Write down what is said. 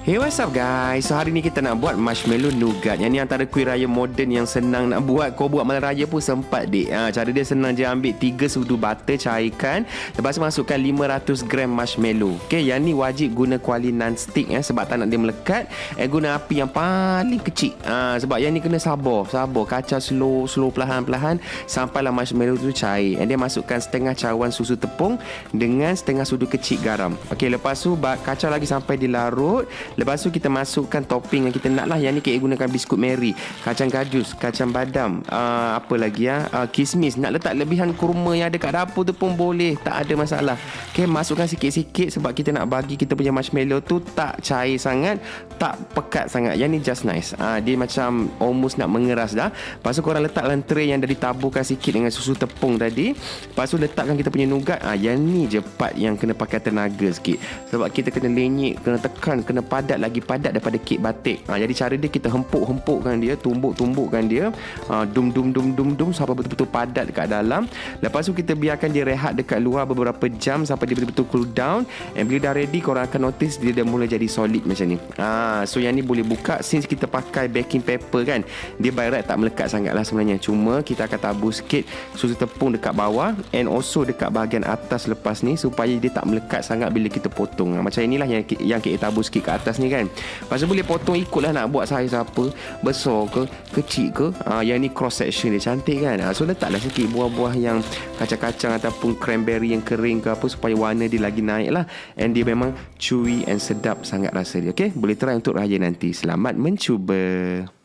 Hey, what's up guys? So hari ni kita nak buat marshmallow nougat. Yang ni antara kuih raya moden yang senang nak buat. Kau buat malam raya pun sempat dik. Cara dia senang je, ambil 3 sudu butter, cairkan. Lepas tu masukkan 500 gram marshmallow. Okay, yang ni wajib guna kuali non-stick sebab tak nak dia melekat. Guna api yang paling kecil. Sebab yang ni kena sabar. Kacau slow perlahan-perlahan sampailah marshmallow tu cair. Dia masukkan setengah cawan susu tepung dengan setengah sudu kecil garam. Okay, lepas tu kacau lagi sampai dilarut. Lepas tu kita masukkan topping yang kita nak lah. Yang ni kita gunakan biskut Mary, kacang kajus, kacang badam, apa lagi kismis. Nak letak lebihan kurma yang ada kat dapur tu pun boleh, tak ada masalah. Okay, masukkan sikit-sikit sebab kita nak bagi kita punya marshmallow tu tak cair sangat, tak pekat sangat. Yang ni just nice. Dia macam almost nak mengeras dah. Lepas tu korang letak dalam tray yang dah ditaburkan sikit dengan susu tepung tadi. Lepas tu letakkan kita punya nougat. Yang ni je part yang kena pakai tenaga sikit. Sebab kita kena lenyek, kena tekan, kena padat, lagi padat daripada kek batik. Jadi cara dia kita hempuk-hempukkan dia, tumbuk-tumbukkan dia, dum sampai betul-betul padat dekat dalam. Lepas tu kita biarkan dia rehat dekat luar beberapa jam sampai dia betul-betul cool down. And bila dah ready, korang akan notice dia dah mula jadi solid macam ni. So yang ni boleh buka. Since kita pakai baking paper kan, dia by right tak melekat sangat lah sebenarnya. Cuma kita akan tabur sikit susu tepung dekat bawah and also dekat bahagian atas lepas ni supaya dia tak melekat sangat bila kita potong. Macam inilah yang kita tabur sikit kat atas ni kan. Lepas tu boleh potong ikutlah nak buat saiz apa, besar ke, kecil ke. Yang ni cross section dia cantik kan. So letaklah sikit buah-buah yang kacang-kacang ataupun cranberry yang kering ke apa supaya warna dia lagi naik lah. And dia memang chewy and sedap sangat rasa dia. Okay, boleh try untuk raya nanti. Selamat mencuba.